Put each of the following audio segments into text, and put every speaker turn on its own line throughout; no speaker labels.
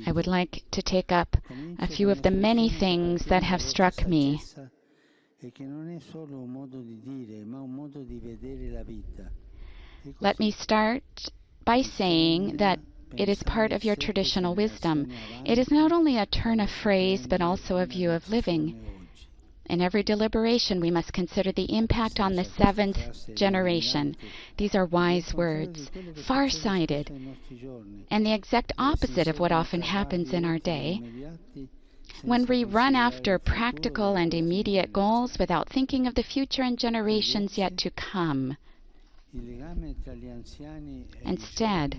I would like to take up a few of the many things that have struck me. Let me start by saying that it is part of your traditional wisdom. It is not only a turn of phrase, but also a view of living. In every deliberation, we must consider the impact on the seventh generation. These are wise words, far-sighted, and the exact opposite of what often happens in our day, when we run after practical and immediate goals without thinking of the future and generations yet to come. Instead,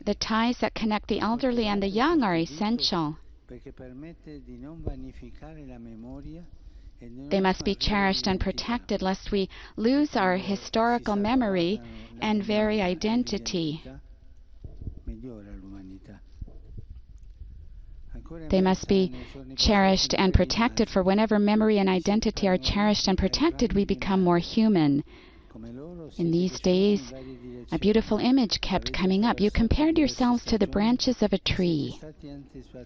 the ties that connect the elderly and the young are essential. They must be cherished and protected lest we lose our historical memory and very identity. They must be cherished and protected, for whenever memory and identity are cherished and protected, we become more human. In these days, a beautiful image kept coming up. You compared yourselves to the branches of a tree.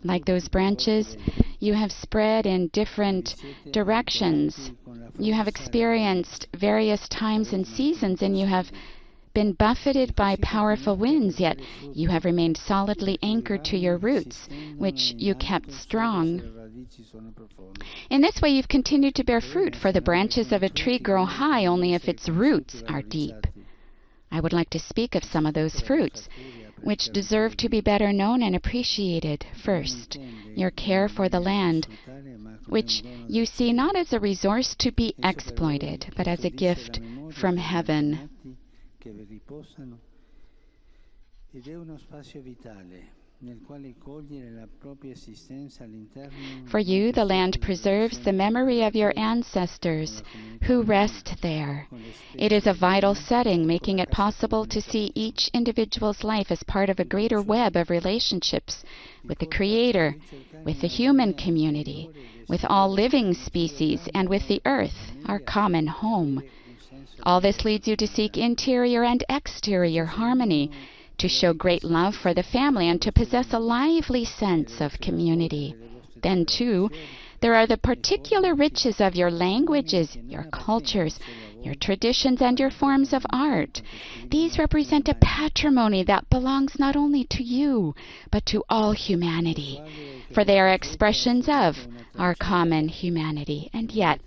Like those branches, you have spread in different directions. You have experienced various times and seasons, and you have been buffeted by powerful winds, yet you have remained solidly anchored to your roots, which you kept strong. In this way, you've continued to bear fruit, for the branches of a tree grow high only if its roots are deep. I would like to speak of some of those fruits, which deserve to be better known and appreciated. First, your care for the land, which you see not as a resource to be exploited, but as a gift from heaven. For you, the land preserves the memory of your ancestors who rest there. It is a vital setting, making it possible to see each individual's life as part of a greater web of relationships with the Creator, with the human community, with all living species, and with the earth, our common home. All this leads you to seek interior and exterior harmony, to show great love for the family, and to possess a lively sense of community. Then, too, there are the particular riches of your languages, your cultures, your traditions, and your forms of art. These represent a patrimony that belongs not only to you, but to all humanity, for they are expressions of our common humanity. And yet,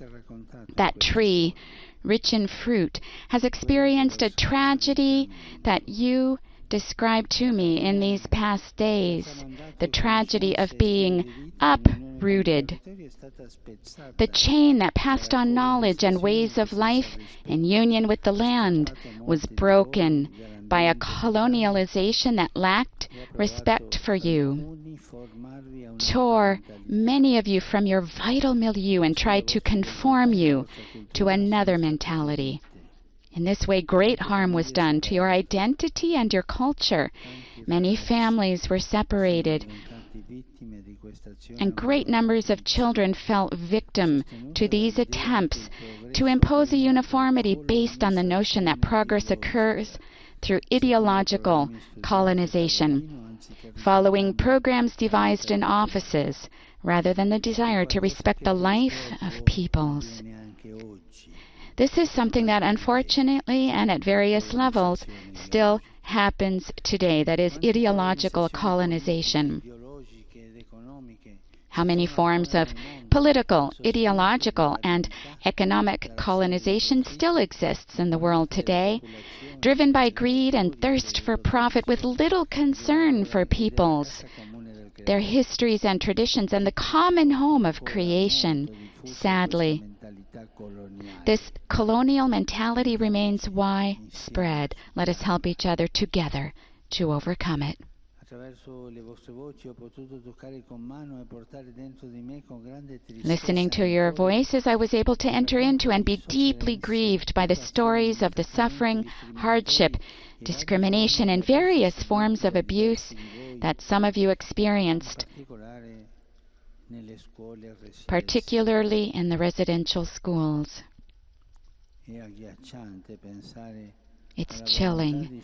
that tree, rich in fruit, has experienced a tragedy that you described to me in these past days, the tragedy of being uprooted. The chain that passed on knowledge and ways of life in union with the land was broken by a colonialization that lacked respect for you, tore many of you from your vital milieu, and tried to conform you to another mentality. In this way, great harm was done to your identity and your culture. Many families were separated, and great numbers of children fell victim to these attempts to impose a uniformity based on the notion that progress occurs through ideological colonization, following programs devised in offices, rather than the desire to respect the life of peoples. This is something that unfortunately and at various levels still happens today, that is ideological colonization. How many forms of political, ideological, and economic colonization still exists in the world today, driven by greed and thirst for profit, with little concern for peoples, their histories and traditions, and the common home of creation. Sadly, this colonial mentality remains widespread. Let us help each other together to overcome it. Listening to your voices, I was able to enter into and be deeply grieved by the stories of the suffering, hardship, discrimination, and various forms of abuse that some of you experienced, particularly in the residential schools. It's chilling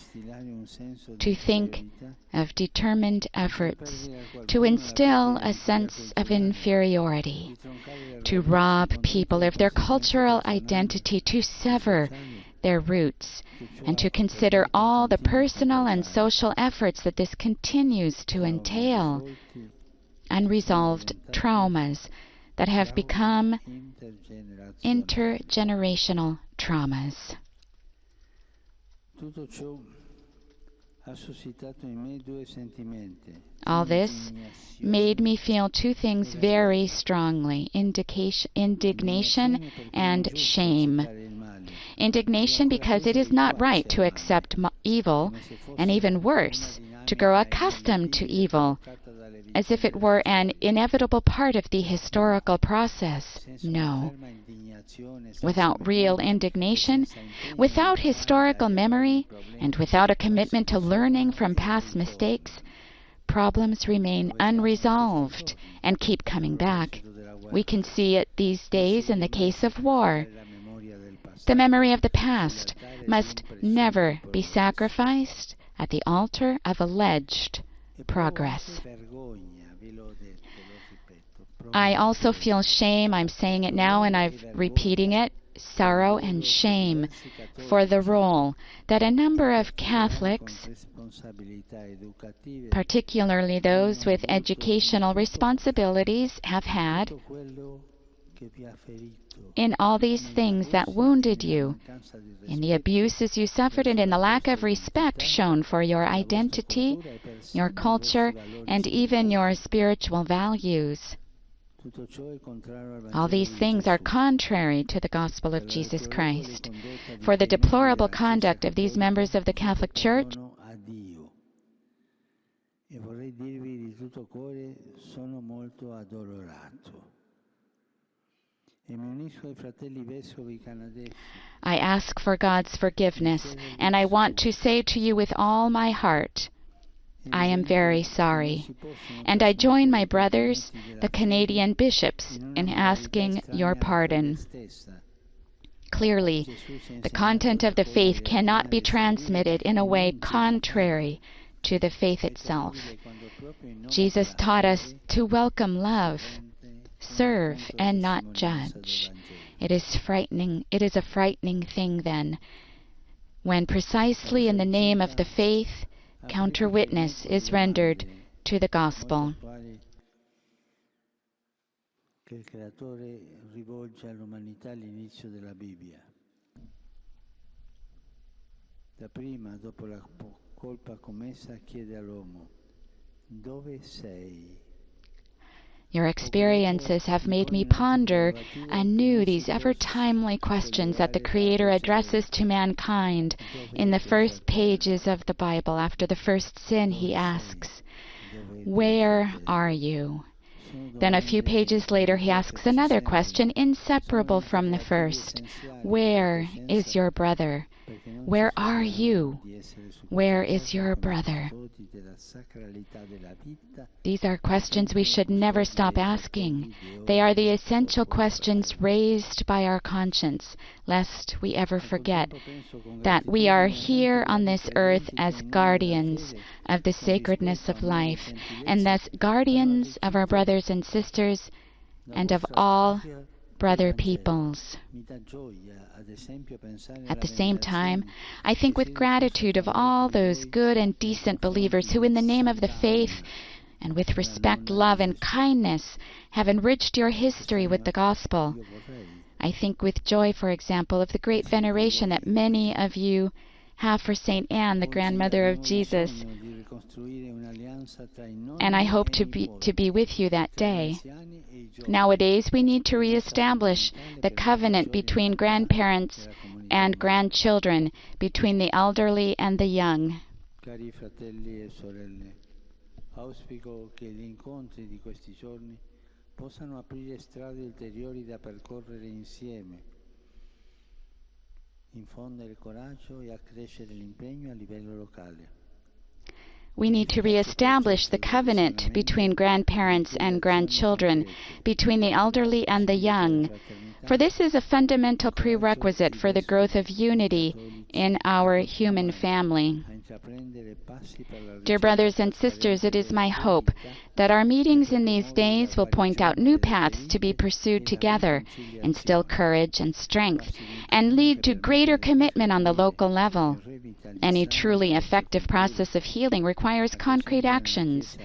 to think of determined efforts to instill a sense of inferiority, to rob people of their cultural identity, to sever their roots, and to consider all the personal and social efforts that this continues to entail. Unresolved traumas that have become intergenerational traumas. All this made me feel two things very strongly: indignation and shame. Indignation because it is not right to accept evil, and even worse, to grow accustomed to evil, as if it were an inevitable part of the historical process. No. Without real indignation, without historical memory, and without a commitment to learning from past mistakes, problems remain unresolved and keep coming back. We can see it these days in the case of war. The memory of the past must never be sacrificed at the altar of alleged progress. I also feel shame. I'm saying it now and I'm repeating it. Sorrow and shame for the role that a number of Catholics, particularly those with educational responsibilities, have had in all these things that wounded you, in the abuses you suffered, and in the lack of respect shown for your identity, your culture, and even your spiritual values. All these things are contrary to the gospel of Jesus Christ. For the deplorable conduct of these members of the Catholic Church, I ask for God's forgiveness, and I want to say to you with all my heart, I am very sorry, and I join my brothers, the Canadian bishops, in asking your pardon. Clearly, the content of the faith cannot be transmitted in a way contrary to the faith itself. Jesus taught us to welcome love, serve, and not judge. It is a frightening thing, then, when precisely in the name of the faith, counter-witness is rendered to the gospel. Your experiences have made me ponder anew these ever-timely questions that the Creator addresses to mankind in the first pages of the Bible. After the first sin, He asks, "Where are you?" Then a few pages later, He asks another question inseparable from the first. "Where is your brother?" Where are you? Where is your brother? These are questions we should never stop asking. They are the essential questions raised by our conscience, lest we ever forget that we are here on this earth as guardians of the sacredness of life, and thus guardians of our brothers and sisters and of all brother peoples. At the same time, I think with gratitude of all those good and decent believers who, in the name of the faith and with respect, love, and kindness, have enriched your history with the gospel. I think with joy, for example, of the great veneration that many of you have for St. Anne, the grandmother of Jesus, and I hope to be with you that day. Nowadays, we need to reestablish the covenant between grandparents and grandchildren, between the elderly and the young.
Cari fratelli e sorelle, auspico che gli incontri di questi giorni possano aprire strade ulteriori da percorrere insieme, infondere coraggio e accrescere l'impegno a livello locale.
We need to reestablish the covenant between grandparents and grandchildren, between the elderly and the young, for this is a fundamental prerequisite for the growth of unity in our human family. Dear brothers and sisters, it is my hope that our meetings in these days will point out new paths to be pursued together, instill courage and strength, and lead to greater commitment on the local level. Any truly effective process of healing requires concrete actions.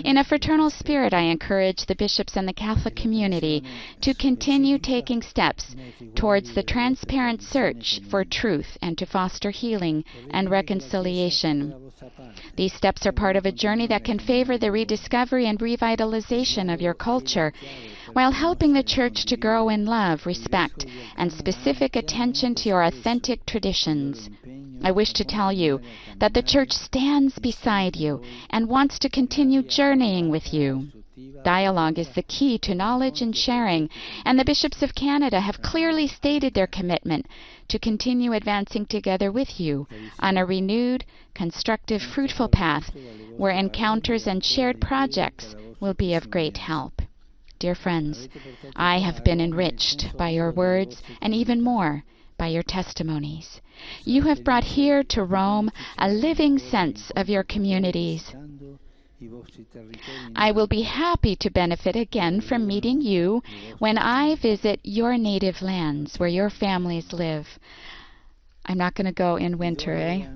In a fraternal spirit, I encourage the bishops and the Catholic community to continue taking steps towards the transparent search for truth and to foster healing and reconciliation. These steps are part of a journey that can favor the rediscovery and revitalization of your culture, while helping the Church to grow in love, respect, and specific attention to your authentic traditions. I wish to tell you that the Church stands beside you and wants to continue journeying with you. Dialogue is the key to knowledge and sharing, and the bishops of Canada have clearly stated their commitment to continue advancing together with you on a renewed, constructive, fruitful path where encounters and shared projects will be of great help. Dear friends, I have been enriched by your words and even more by your testimonies. You have brought here to Rome a living sense of your communities. I will be happy to benefit again from meeting you when I visit your native lands where your families live. I'm not going to go in winter, eh?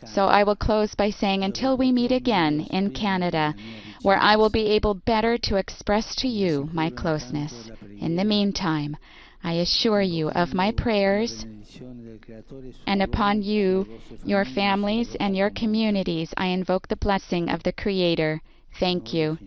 So I will close by saying until we meet again in Canada, where I will be able better to express to you my closeness. In the meantime, I assure you of my prayers, and upon you, your families, and your communities, I invoke the blessing of the Creator. Thank you.